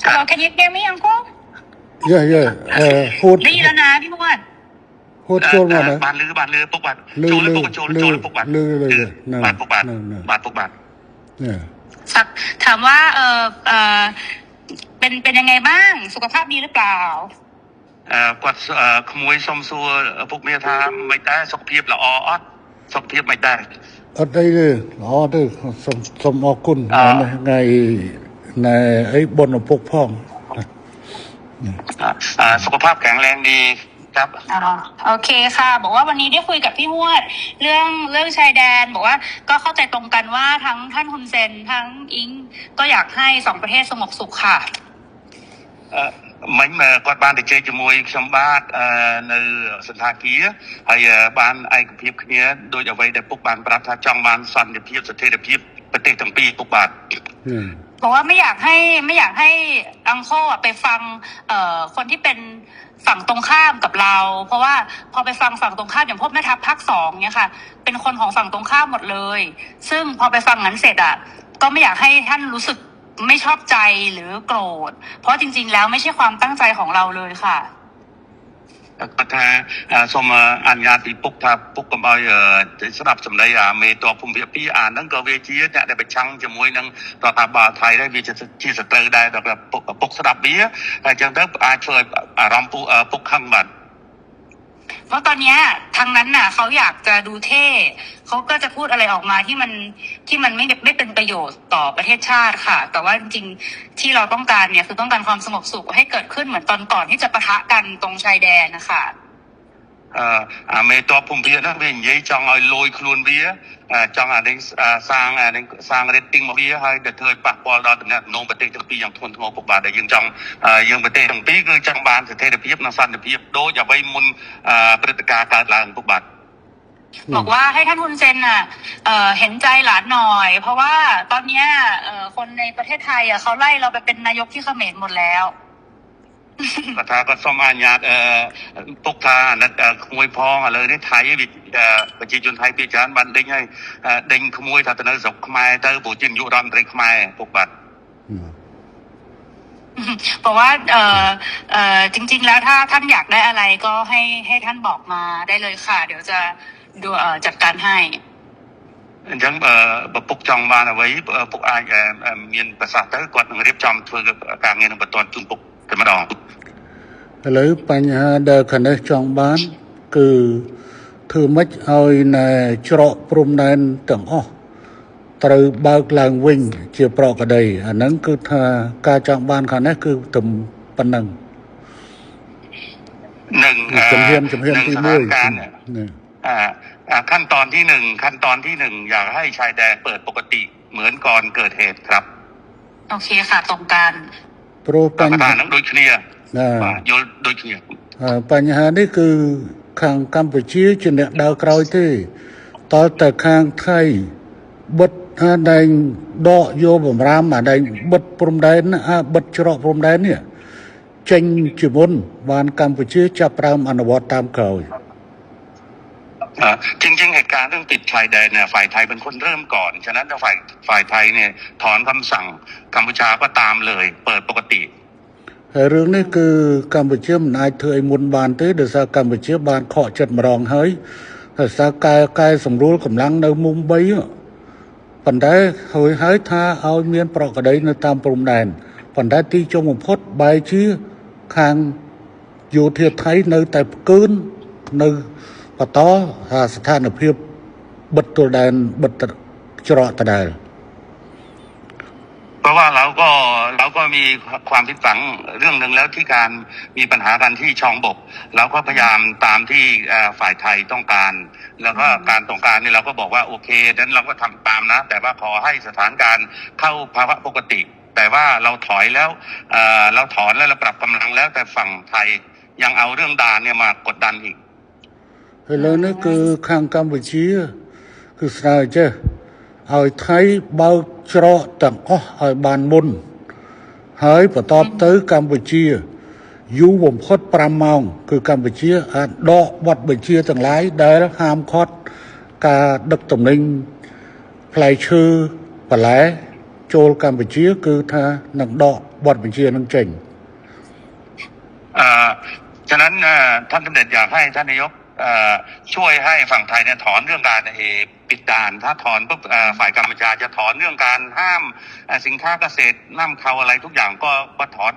Hello, can you hear me, Uncle? Yeah. พูด ได้ยินแล้วนะพี่มวด พูดโจลมานะ บานลือปุกบาน ลื โจ อ ล ลื ปุ อก โจล ลื โจ อ ลปุกบาน ลือเลย บานปุกบานบานปุกบาน เนี่ย สักถามว่าเป็นยังไงบ้างสุขภาพดีหรือเปล่า គាត់ក្មួយសុំសួរពុកមាថាមិនដែរសុខភាពល្អអត់សុខភាពមិនដែរ អត់អីទេល្អទេសូមអរគុណថ្ងៃในไอ้บนឪពុកផង សុខภาพแข็งแรงดีครับ โอเคค่ะบอกว่าวันนี้ได้คุยกับพี่มวดเรื่องชายแดนบอกว่าก็เข้าใจตรงกันว่าทั้งท่านฮุนเซนทั้งอิงก็อยากให้2ประเทศสงบสุขค่ะមិញគាត់បានទៅជែកជាមួយខ្ញុំបាទនៅសន្តាគារហើយបានឯកភាពគ្នាដោយអ្វីដែលពុកបានប្រាប់ថាចង់បានសន្តិភាពស្ថិរភាពប្រទេសទាំងពីរពុកបាទบอกว่าไม่อยากให้อังโคไปฟังคนที่เป็นฝั่งตรงข้ามกับเราเพราะว่าพอไปฟังฝั่งตรงข้ามอย่างพวกแม่ทัพภาค2เนี่ยค่ะเป็นคนของฝั่งตรงข้ามหมดเลยซึ่งพอไปฟังนั้นเสร็จก็ไม่อยากให้ท่านรู้สึกไม่ชอบใจหรือโกรธเพราะจริงๆแล้วไม่ใช่ความตั้งใจของเราเลยค่ะគាត់ថាសូមអនុញ្ញាតពីពុកថាពុកកុំឲ្យស្ដាប់សម្ដីមេតបភូមិភាគ2ហ្នឹងក៏វាជាអ្នកដែលប្រឆាំងជាមួយនឹងរដ្ឋាភិបាលថៃដែរវាជាសត្រូវដែរដល់ពុកស្ដាប់វាហើយអញ្ចឹងទៅអាចធ្វើឲ្យអារម្មណ៍ពុកខឹងបាទเพราะตอนนี้ทางนั้นเขาอยากจะดูเท่เขาก็จะพูดอะไรออกมาที่มันไม่เป็นประโยชน์ต่อประเทศชาติค่ะแต่ว่าจริงๆที่เราต้องการเนี่ยคือต้องการความสงบสุขให้เกิดขึ้นเหมือนตอนก่อนที่จะปะทะกันตรงชายแดนนะคะមេតបភូមិភាគហ្នឹងវានិយាយចង់ឲ្យលយខ្លួនវាចង់នេះសាង rating មកវាហើយទៅធ្វើឲ្យប៉ះពាល់ដល់តំណែងប្រទេសទាំងពីរយ៉ាងធ្ងន់ធ្ងរពុកបាទដែលយើងចង់យើងប្រទេសទាំងពីរគឺចង់បានស្ថិរភាពនិងសន្តិភាពដូចអ្វីមុនព្រឹត្តិការណ៍កើតឡើងពុកបាទบอกว่าให้ท่านฮุนเซนเห็นใจหลานหน่อยเพราะว่าตอนนี้คนในประเทศไทยเขาไล่เราไปเป็นนายกที่เขมรหมดแล้วគាត់ថាគាត់សូមអនុញ្ញាតពុកថាអាណិតក្មួយផងឥឡូវនេះថៃប្រជាជនថៃភាគច្រើនបានដេញហើយដេញក្មួយថាទៅនៅស្រុកខ្មែរទៅព្រោះជានាយករដ្ឋមន្ត្រីខ្មែរពុកបាទบอกว่าจริงๆแล้วถ้าท่านอยากได้อะไรก็ให้ท่านบอกมาได้เลยค่ะเดี๋ยวจะดูจัดการให้អញ្ចឹងបើពុកចង់បានអ្វីពុកអាចមានប្រសាសន៍ទៅគាត់នឹងរៀបចំធ្វើការងារនឹងបន្តជូនពុកតែម្ដងឥឡូវបញ្ហាដែលខាងនេះចង់បានគឺធ្វើម៉េចឲ្យណែច្រកព្រំដែនទាំងអស់ត្រូវបើកឡើងវិញជាប្រក្រតីអាហ្នឹងគឺថាការចង់បានខាងនេះគឺទៅប៉ុណ្ណឹងនឹងជំហានទី1ขั้นตอนที่1อยากให้ชายแดนเปิดปกติเหมือนก่อนเกิดเหตุครับโอเคค่ะตรงกันព្រោះបញ្ហាហ្នឹងដូចគ្នាបាទយល់ដូចគ្នាបញ្ហានេះគឺខាងកម្ពុជាជាអ្នកដើរក្រោយទេតើតែខាងថៃបិទដែងដកយកបំរាមដែងបិទព្រំដែនបិទច្រកព្រំដែននេះចេញជាមុនបានកម្ពុជាចាប់ផ្ដើមអនុវត្តតាមក្រោយจริงๆเหตุการณ์เรื่องปิดชายแดนเนี่ยฝ่ายไทยเป็นคนเริ่มก่อนฉะนั้นฝ่ายไทยเนี่ยถอนคำสั่งกัมพูชาก็ตามเลยเปิดปกติហើយរឿងនេះគឺកម្ពុជាមិនអាចធ្វើឲ្យមុនបានទេដោយសារកម្ពុជាបានខកចិត្តម្ដងហើយដោយសារកែសម្រួលកម្លាំងនៅមុំ3ប៉ុន្តែហើយថាឲ្យមានប្រក្រតីនៅតាមព្រំដែនប៉ុន្តែទីចុងបំផុតបែរជាខាងយោធាថៃនៅតែផ្កើននៅបន្តស្ថានភាពបិទទល់ដែនបិទច្រកដដែលเพราะว่าเราก็มีความผิดหวังเรื่องหนึ่งแล้วที่การมีปัญหากันที่ช่องบกเราก็พยายามตามที่ฝ่ายไทยต้องการแล้วก็การต้องการนี่เราก็บอกว่าโอเคนั้นเราก็ทำตามนะแต่ว่าขอให้สถานการณ์เข้าภาวะปกติแต่ว่าเราถอยแล้วเราถอนแล้วเราปรับกำลังแล้วแต่ฝั่งไทยยังเอาเรื่องด่านเนี่ยมากดดันอีกឥឡូវនេះគឺខាងកម្ពុជាគឺស្នើចេះឲ្យថៃបើកច្រកទាំងអស់ឲ្យបានមុនហើយបន្ទាប់ទៅកម្ពុជាយូរបំផុត5ម៉ោងគឺកម្ពុជាអាចដកបទបញ្ជាទាំងឡាយដែលហាមឃាត់ការដឹកទំនិញផ្លែឈើបន្លែចូលកម្ពុជាគឺថានឹងដកប บอดบัญชีนั่งเจง ฉะนั้นท่านสมเด็จอยากให้ท่านนายกช่วยให้ฝั่งไทยเนี่ยถอนเรื่องการปิดด่านถ้าถอนปุ๊บฝ่ายกัมพูชาจะถอนเรื่องการห้ามสินค้าเกษตรนำเข้าอะไรทุกอย่างก็ถอน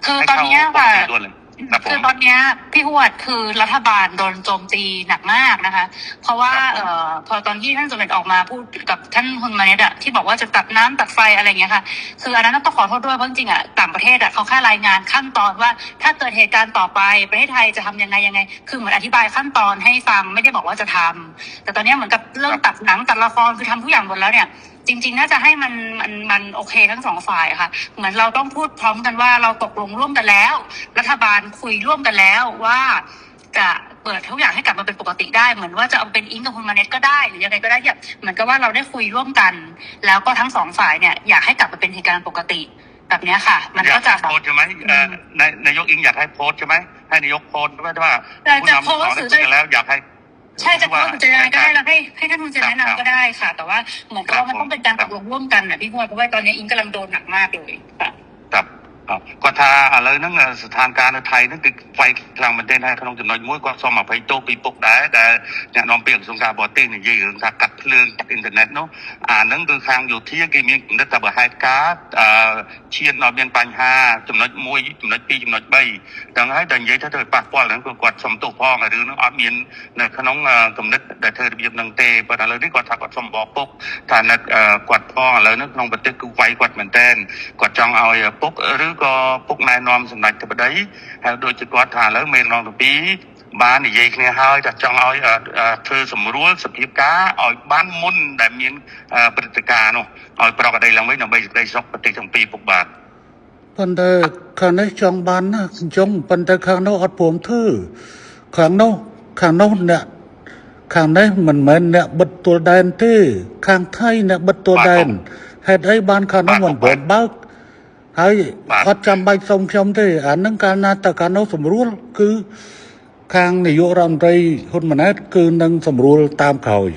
คือตอนนี้ค่ะ คือ ตอนนี้พี่หวดคือรัฐบาลโดนโจมตีหนักมากนะคะ เพราะว่าพอตอนที่ท่านสมเด็จออกมาพูดกับท่านฮุนมาเนตอะที่บอกว่าจะตัดน้ำตัดไฟอะไรเงี้ยค่ะคืออันนั้นต้องขอโทษด้วยเพราะจริงๆอะต่างประเทศอะเขาแค่รายงานขั้นตอนว่าถ้าเกิดเหตุการณ์ต่อไปประเทศไทยจะทำยังไงคือเหมือนอธิบายขั้นตอนให้ฟังไม่ได้บอกว่าจะทำแต่ตอนนี้เหมือนกับเรื่องตัดหนังตัดละครคือทำทุกอย่างหมดแล้วเนี่ยจริงๆน่าจะให้มันโอเคทั้งสองฝ่ายค่ะเหมือนเราต้องพูดพร้อมกันว่าเราตกลงร่วมกันแล้วรัฐบาลคุยร่วมกันแล้วว่าจะเปิดทุกอย่างให้กลับมาเป็นปกติได้เหมือนว่าจะเอาเป็นอิงกับคุณมาเน็ตก็ได้หรือยังไงก็ได้เนี่ยเหมือนกับว่าเราได้คุยร่วมกัน แล้วก็ทั้งสองฝ่ายเนี่ยอยากให้กลับมาเป็นเหตุการณ์ปกติแบบนี้ค่ะมันก็จะโพสใช่ไหมนายกอิงอยากให้โพสใช่ไหมให้นายกโพสว่าผู้นำสองได้คุยกันแล้วอยากให้ใช่จะโพสต์จะยังไงก็ได้แล้วให้ท่านคุณจะแนะนำก็ได้ค่ะแต่ว่าเหมือนกับว่ามันต้องเป็นการตกลงร่วมกันนะพี่พวดเพราะว่าตอนนี้อิงกำลังโดนหนักมากเลยค่ะก็ถ้าอะไรนั่งสถานการณ์ไทยนั่นคือไฟกลางประเทศให้ขนมจำนวนมุ้ยก็สมไปโตปีปุกได้แต่เนี่ยน้องเปียกสงการบอตี้เนี่ยยืนกัดเพลิงกัดอินเทอร์เน็ตเนาะนั่นคือทางอยู่ที่กี่มีนักตบหายการ์ดเชียร์นอเบียนปัญหาจำนวนมุ้ยจำนวนปีจำนวนใบดังให้ดังยัยถ้าเธอปากป้อนนั้นก็กดสมตัวพ่อหรือน้องอาเมียนในขนมกำนัดแต่เธอเบียบนังเตะปนอะไรนี่กดทักกดสมบอกปุกฐานนั้นกดพ่อแล้วนึกน้องประเทศกูไฟกดเหมือนเต้นกดจองเอาปุกหรือก็ปุกนายนอมสำนักจะไปได้โดยจะกอดฐานแล้วเมนนองตัวปีบ้านนี่ยัยเนี่ยให้จะจองเอาเธอสมรู้สพิบก้าเอาบ้านมุ่นแต่มีปฏิการเนาะเอาปลอกระไดลังไว้หน่อยไปซอกปฏิทั้งปีปุกบาทปันแต่ข้างในจองบ้านนะจงปันแต่ข้างนอกอัดผมทื่อข้างนอกเนี่ยข้างในมันเหมือนเนี่ยบัดตัวแดนที่ข้างไทยเนี่ยบัดตัวแดนเหตุไอ้บ้านข้างนอกมันเปิดบ้าហើយអត់ចាំបាច់សុំខ្ញុំទេអានឹងកាលណាតើកាលនោះសម្រួលគឺខាងនាយករដ្ឋមន្ត្រីហ៊ុនម៉ាណែតគឺនឹងសម្រួលតាមក្រោយ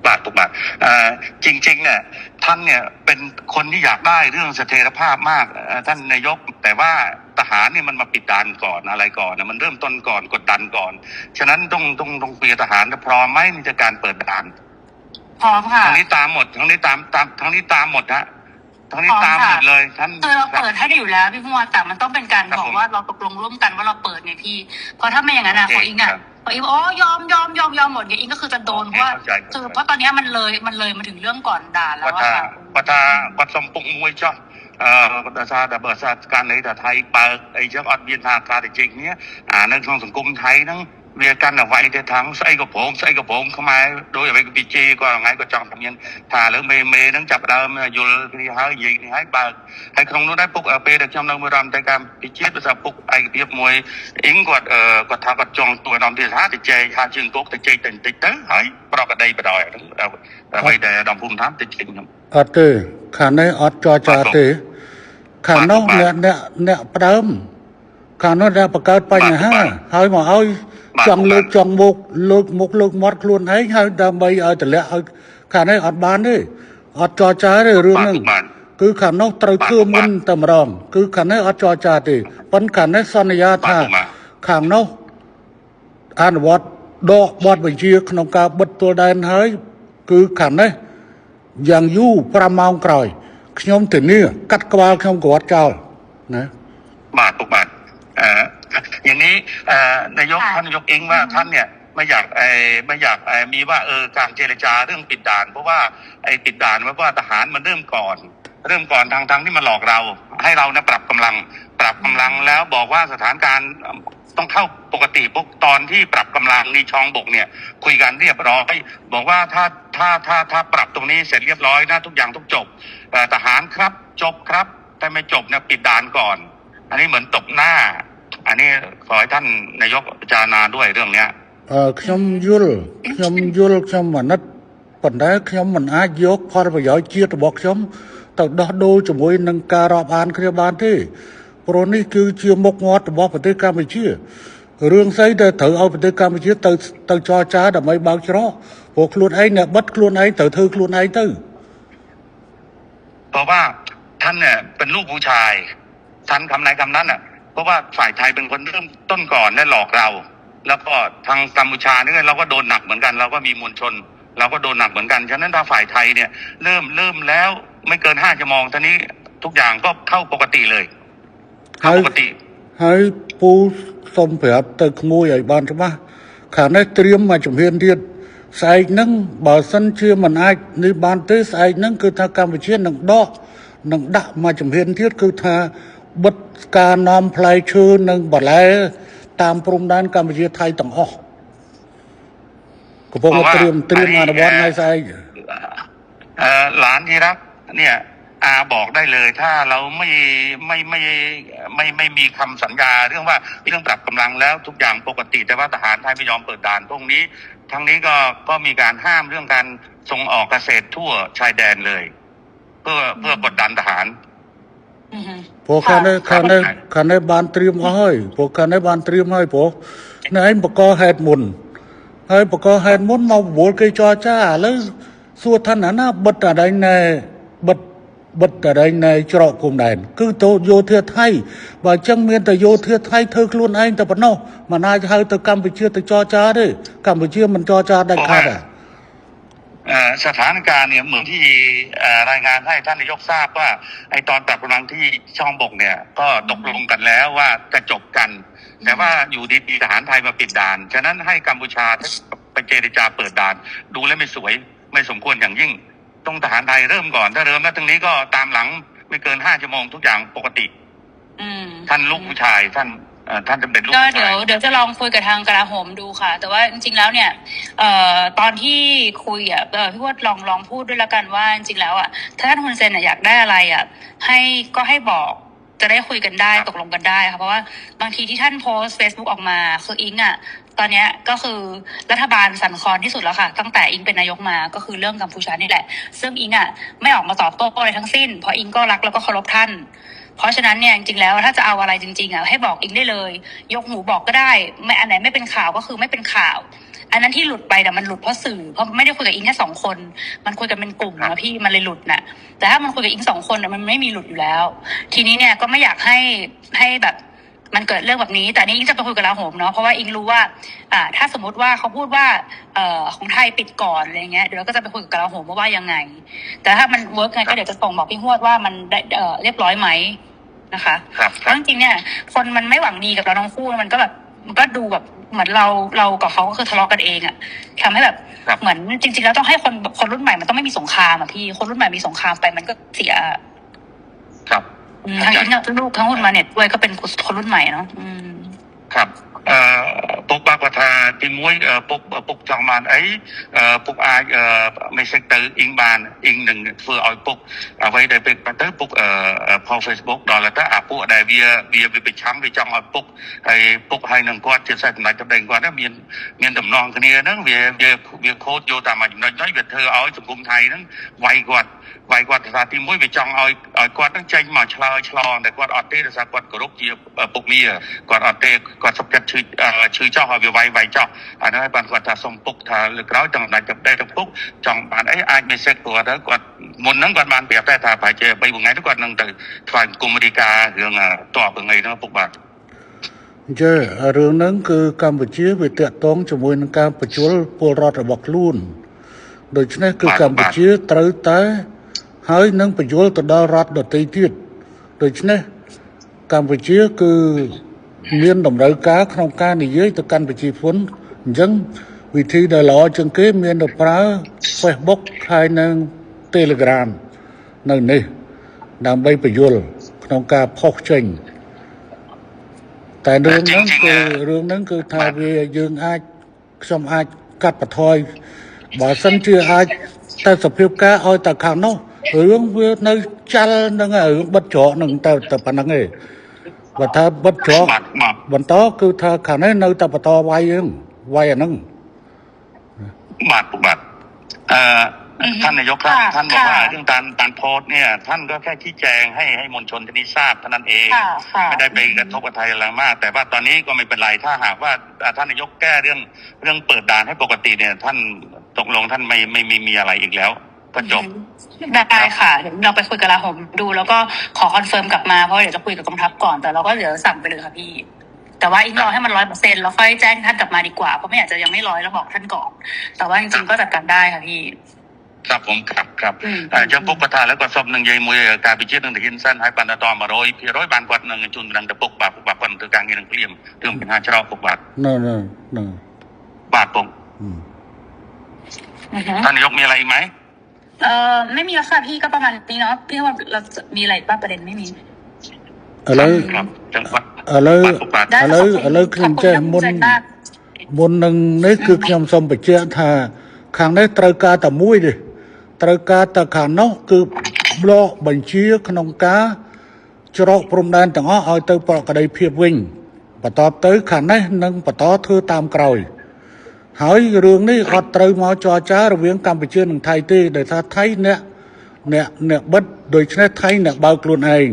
บาทจริงๆเนี่ยท่านเนี่ยเป็นคนที่อยากได้เรื่องเสถียรภาพมากท่านนายกแต่ว่าทหารนี่มันมาปิดด่านก่อนอะไรก่อนนะมันเริ่มต้นก่อนกดดันก่อนฉะนั้นต้องเปลี่ยนทหารพร้อมไหมในการเปิดด่านพร้อมค่ะทั้งนี้ตามหมดทั้งนี้ตามหมดฮะทั้งนี้ตามหมดเลยท่านคือเราเปิดให้ได้อยู่แล้วพี่พวดแต่มันต้องเป็นการบอกว่าเราตกลงร่วมกันว่าเราเปิดไงพี่เพราะถ้าไม่อย่างนั้นนะของอิงยอมหมดเนี่ยอิงก็คือจะโดนเพราะคือเพราะตอนนี้มันเลยมาถึงเรื่องก่อนด่าแล้วว่าปัดสมปุกมวยจ้ะแต่ซาแต่เบิร์ดซาการในแต่ไทยเปิดไอ้เจ้าอดเบียนทางการจริงเนี้ยในทางสังคมไทยนั่งเวียกันเอาไว้แต่ทั้งใส่กระผมเข้ามาโดยไปกับพีเจก็ไงก็จังทำยันถ่าหรือเมย์นั่งจับดาวอยู่ที่หายยิงให้เปิดให้คงนู้นได้ปุกเปย์เด็กจำนำมือรำแต่การพีเจภาษาปุกไอ้เบียบมวยอิงกดทางกดจองตัวนำที่หาติเจหาจึงกุกติเจติดเต๋อหายปลอกกระไดไปดอยไปแต่ดำพุ่มท้ำติดจริงครับអត់ទេខាងនេះអត់ចរចាទេខាងនោះអ្នកផ្ដើមខាងនោះដែលបង្កើតបញ្ហាហើយមកឲ្យចង់លើកមុខលើកមាត់ខ្លួនឯងហើយដើម្បីឲ្យតម្លាក់ឲ្យខាងនេះអត់បានទេអត់ចរចាទេរឿងហ្នឹងគឺខាងនោះត្រូវធ្វើមុនតែម្ដងគឺខាងនេះអត់ចរចាទេប៉ុន្តែខាងនេះសន្យាថាខាងនោះអនុវត្តដកបទបញ្ជាក្នុងការបិទទួលដែនហើយគឺខាងនេះយ៉ាងយូរ5ម៉ោងក្រោយខ្ញុំធានាកាត់ក្បាលខ្ញុំក៏អត់ចោលណាបាទอย่างนี้นายกท่านนายกเองว่าท่านเนี่ยไม่อยากมีว่าการเจรจาเรื่องปิดด่านเพราะว่าไอ้ปิดด่านว่าทหารมันเริ่มก่อนทางที่มันหลอกเราให้เราเนี่ยปรับกำลังแล้วบอกว่าสถานการณ์ต้องเข้าปกติปุ๊บตอนที่ปรับกำลังในช่องบกเนี่ยคุยกันเรียบร้อยบอกว่าถ้าปรับตรงนี้เสร็จเรียบร้อยนะทุกอย่างต้องจบทหารครับจบครับแต่ไม่จบเนี่ยปิดด่านก่อนอันนี้เหมือนตบหน้าอันนี้ขอให้ท่านนายกพิจารณาด้วยเรื่องเนี้ยខ្ញុំយល់ខ្ញុំអាណិតប៉ុន្តែខ្ញុំមិនអាចយកផលប្រយោជន៍ជាតិរបស់ខ្ញុំទៅដោះដូរជាមួយនឹងការរាប់អានគ្នាបានទេព្រោះនេះគឺជាមុខមាត់របស់ប្រទេសកម្ពុជារឿងស្អីដែលត្រូវឲ្យប្រទេសកម្ពុជាទៅចរចាដើម្បីបើកច្រកព្រោះខ្លួនឯងអ្នកបិទខ្លួនឯងត្រូវធ្វើខ្លួនឯងទៅเพราะว่าท ท่านเนี่ยเป็นลูกผู้ชายท่านคำไหนคำนั้นอ่ะเพราะว่าฝ่ายไทยเป็นคนเริ่มต้นก่อนและหลอกเรา แล้วก็ทางกัมพูชาเนี่ยเราก็โดนหนักเหมือนกันเราก็มีมวลชนเราก็โดนหนักเหมือนกันฉะนั้นถ้าฝ่ายไทยเนี่ยเริ่มแล้วไม่เกิน5 ชั่วโมงท่านี้ทุกอย่างก็เข้าปกติเลยเข้าปกติ ហើយពូសុំប្រាប់ទៅក្មួយឲ្យបានច្បាស់ខាងនេះត្រៀមមកជំហានទៀតស្អែកហ្នឹងបើសិនជាមិនអាចនេះបានទេស្អែកហ្នឹងគឺថាកម្ពុជានឹងដាក់មកជំហានទៀតគឺថាបិទការនាំផ្លែឈើនិងបន្លែតាមព្រំដែនកម្ពុជាថៃទាំងអស់កំពុងត្រៀមអនុវត្តថ្ងៃស្អែក หลานที่รักเนี่ยอาบอกได้เลยถ้าเราไม่มีคำสัญญาเรื่องว่าเรื่องปรับกำลังแล้วทุกอย่างปกติแต่ว่าทหารไทยไม่ยอมเปิดด่านพวกนี้ทั้งนี้ก็มีการห้ามเรื่องการส่งออกเกษตรทั่วชายแดนเลย เพื่อกดดันทหาร ព្រោះខាងនេះបានត្រៀមអស់ហើយព្រោះខាងនេះបានត្រៀមហើយព្រោះនៅឯងបកហេតុមុនហើយបកហេតុមុនមកបវល់គេចរចាឥឡូវសួរថាណាបិទតែដៃណែបិទតែដៃណែច្រកគុំដែនគឺទៅយោធាថៃបើអញ្ចឹងមានតែយោធាថៃធ្វើខ្លួនឯងតែប៉ុណ្ណោះមិនអាចហៅទៅកម្ពុជាទៅចរចាទេកម្ពុជាមិនចរចាដាច់ខាតទេ สถานการณ์เนี่ยเหมือนที่รายงานให้ท่านนายกทราบว่าไอ้ตอนปรับกำลังที่ช่องบกเนี่ยก็ตกลงกันแล้วว่าจะจบกัน แต่ว่าอยู่ดีๆทหารไทยมาปิดด่านฉะนั้นให้กัมพูชาไปเจรจาเปิดด่านดูแล้วไม่สวยไม่สมควรอย่างยิ่งต้องทหารไทยเริ่มก่อนถ้าเริ่มแล้วตรงนี้ก็ตามหลังไม่เกิน5 ชั่วโมงทุกอย่างปกติท่านลูกผู้ชายท่านจะเป็นลูกผู้ชายก็เดี๋ยวจะลองคุยกับทางกลาโหมดูค่ะ แต่ว่าจริงๆแล้วเนี่ยตอนที่คุยพี่ว่าลองพูดด้วยละกันว่าจริงๆแล้วถ้าท่านฮุนเซนอยากได้อะไรให้บอกจะได้คุยกันได้ตกลงกันได้ค่ะเพราะว่าบางทีที่ท่านโพสต์ Facebook ออกมาคืออิงตอนนี้ก็คือรัฐบาลสั่นคลอนที่สุดแล้วค่ะตั้งแต่อิงเป็นนายกมาก็คือเรื่องกัมพูชานี่แหละซึ่งอิงไม่ออกมาตอบโต้อะไรทั้งสิ้นเพราะอิงก็รักแล้วก็เคารพท่านเพราะฉะนั้นเนี่ยจริงๆแล้วถ้าจะเอาอะไรจริงๆให้บอกอิงได้เลยยกหูบอกก็ได้ไม่อันไหนไม่เป็นข่าวก็คือไม่เป็นข่าวอันนั้นที่หลุดไปมันหลุดเพราะสื่อเพราะไม่ได้คุยกับอิงแค่2 คนมันคุยกันเป็นกลุ่มนะพี่มันเลยหลุดน่ะแต่ถ้ามันคุยกับอิง2 คนมันไม่มีหลุดอยู่แล้ว ทีนี้เนี่ยก็ไม่อยากให้แบบมันเกิดเรื่องแบบนี้แต่นี่อิงจะไปคุยกับลาโหมเนาะเพราะว่าอิงรู้ว่าถ้าสมมติว่าเขาพูดว่าของไทยปิดก่อนอะไรเงี้ยเดี๋ยวเราก็จะไปคุยกับลาโหมว่ายังไงแต่ถ้ามันเวิร์กไงก็เดี๋ยวจะส่งบอกพี่ฮวดว่ามันได้เรียบร้อยไหมนะคะเพราะจริงๆเนี่ยคนมันไม่หวังดีกับเราทั้งคู่มันก็แบบมันก็ดูแบบเหมือนเรากับเขาก็คือทะเลาะกันเองทำให้แบบเหมือนจริงๆแล้วต้องให้คนรุ่นใหม่มันต้องไม่มีสงครามพี่คนรุ่นใหม่มีสงครามไปมันก็เสียครับทั้งลูกทั้งหุ้นมาเน็ตด้วยก็เป็นคนรุ่นใหม่เนาะครับពុកបាក់គាត់ថាទី1ពុកចង់បានអីពុកអាច message ទៅអ៊ីងបានអ៊ីងនឹងធ្វើឲ្យពុកអ្វីដែលពេលទៅពុកផុស Facebook ដល់ទៅអាពួកដែលវាប្រឆាំងវាចង់ឲ្យពុកហើយពុកហើយនឹងគាត់ជាសេះសម្ដេចទៅដេញគាត់មានតំណងគ្នាហ្នឹងវាខូចយកតាមមួយចំណុចហ្នឹងវាធ្វើឲ្យសង្គមថៃហ្នឹងវាយគាត់ថាទី1វាចង់ឲ្យគាត់ហ្នឹងចេញមកឆ្លងតែគាត់អត់ទេដោយសារគាត់គោរពជាពុកមាគាត់អត់ទេគាត់សុខចិត្តឈឺចោះឲ្យវាវាយចោះអានោះឲ្យបានគាត់ថាសុំពុកថាលើក្រោយទាំងដាច់ទាំងពុកចង់បានអីអាច message គាត់ទៅគាត់មុនហ្នឹងគាត់បានប្រាប់តែថាប្រហែលជា3 ថ្ងៃទៅគាត់នឹងទៅថ្វាយគុំរីការឿងតបថ្ងៃហ្នឹងពុកបាទចារឿងហ្នឹងគឺកម្ពុជាវាតាក់ទងជាមួយនឹងការបញ្ជូលពលរដ្ឋរបស់ខ្លួនដូច្នេះគឺកម្ពុជាត្រូវតែហើយនឹងបញ្ជូលទៅដល់រដ្ឋដទៃទៀតដូច្នេះកម្ពុជាគឺមានតម្រូវការក្នុងការនិយាយទៅកាន់ប្រជាជនអញ្ចឹងវិធីដែលល្អជាងគេមានទៅប្រើ Facebook ហើយនឹង Telegram នៅនេះដើម្បីបញ្យល់ក្នុងការផុសចេញតែរឿងហ្នឹងគឺថាវាយើងខ្ញុំអាចកាត់បន្ថយបើសិនជាអាចតែសភាពការឲ្យតែខាងនោះរឿងវានៅចាល់នឹងរឿងបិទច្រកនឹងតែប៉ុណ្្នឹងឯងបើថាបិទច្រកបន្តគឺថាខាងនេះនៅតែបន្តវាយអាហ្នឹងបាទท่านนายกครับท่านบอกว่าเรื่องการโพสต์เนี่ยท่านก็แค่ชี้แจงให้มวลชนที่นี่ทราบเท่านั้นเองไม่ได้ไปกระทบกับไทยอะไรมากแต่ว่าตอนนี้ก็ไม่เป็นไรถ้าหากว่าท่านนายกแก้เรื่องเปิดด่านให้ปกติเนี่ยท่านตกลงท่านไม่มีอะไรอีกแล้วก็จบ ได้ค่ะเดี๋ยวเราไปคุยกับลาโหมดูแล้วก็ขอคอนเฟิร์มกลับมาเพราะเดี๋ยวจะคุยกับกองทัพก่อนแต่เราก็เดี๋ยวสั่งไปเลยค่ะพี่แต่ว่าอิงรอให้มัน100%แล้วค่อยแจ้งท่านกลับมาดีกว่าเพราะไม่อยากจะยังไม่100แล้วบอกท่านก่อนแต่ว่าจริงๆก็จัดการได้ค่ะพี่ครับผมครับចំពុកគាត់ថាឥឡូវគាត់សុំនឹងនិយាយមួយការវិជានឹងទៅហ៊ានសិនហើយបានដល់100%បានគាត់នឹងជូនដំណឹងទៅពុកបាទពុកបាទគាត់ធ្វើការងារនឹងភ្លាមរឿងបញ្ហាច្រកពុកបាទ nè nè nè បាទពុក ท่านนายกมีอะไรอีกไหม ไม่มีแล้วค่ะพี่ก็ประมาณนี้เนาะพี่ว่าเราจะมีอะไรบ้างประเด็นไม่มี ឥឡូវ ครับจังหวัด ឥឡូវ ពុកបាទ ได้ ឥឡូវខ្ញុំចេះមុននឹងនេះគឺខ្ញុំសូមបញ្ជាក់ថាខាងនេះត្រូវការតែមួយទេត្រូវការតែខាងនោះគឺប្លុកបញ្ជាក្នុងការច្រកព្រំដែនទាំងអស់ឲ្យទៅប្រកដីភាពវិញបន្ទាប់ទៅខាងនេះនឹងបន្តធ្វើតាមក្រោយហើយរឿងនេះអត់ត្រូវមកចរចារវាងកម្ពុជានិងថៃទេដោយថាថៃអ្នកបិទដូច្នេះថៃអ្នកបើកខ្លួនឯង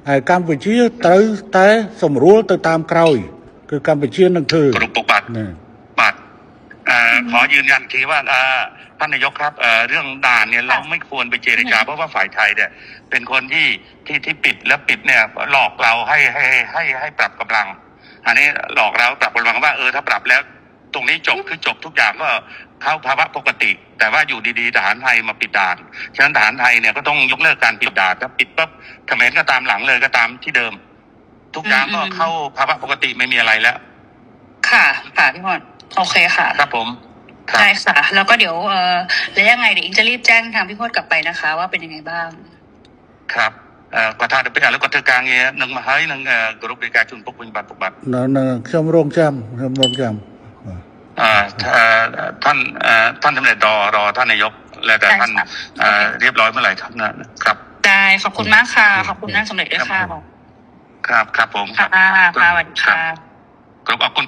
ហើយកម្ពុជាត្រូវតែសម្រួលទៅតាមក្រោយគឺកម្ពុជានឹងធ្វើ គ្រប់ពុកបាទ ណា បាទขอยืนยันทีว่าท่านนายกครับเรื่องด่านเนี่ยเราไม่ควรไปเจรจาเพราะว่าฝ่ายไทยเนี่ยเป็นคนที่ปิดแล้วปิดเนี่ยหลอกเราให้ปรับกำลัง อันนี้หลอกเราปรับกำลังว่าถ้าปรับแล้วตรงนี้จบคือจบทุกอย่างก็เข้าภาวะปกติ แต่ว่าอยู่ดีๆทหารไทยมาปิดด่านฉะนั้นทหารไทยเนี่ยก็ต้องยกเลิกการปิดด่านถ้าปิดปุ๊บเขมรก็ตามหลังเลยก็ตามที่เดิม ทุกอย่างก็เข้าภาวะปกติไม่มีอะไรแล้ว ค่ะพี่พรโอเคค่ะ ครับผมครับ ได้ค่ะแล้วก็เดี๋ยวแล้วยังไงเดี๋ยวอิงจะรีบแจ้งทางพี่พจน์กลับไปนะคะ ว่าเป็นยังไงบ้าง ครับគាត់ថាទៅពេលឥឡូវគាត់ធ្វើការងារនឹងមកហើយនឹងគ្រប់នៃការជូនពុកវិញបាទពុកបាទ នៅខ្ញុំរងចាំ ท่านสำเร็จรอท่านนายกแล้วแต่ท่านเรียบร้อยเมื่อไหร่ครับ ได้ขอบคุณมากค่ะขอบคุณท่านสำเร็จด้วยค่ะ ครับผม ค่ะสวัสดีค่ะ ครับขอบคุณ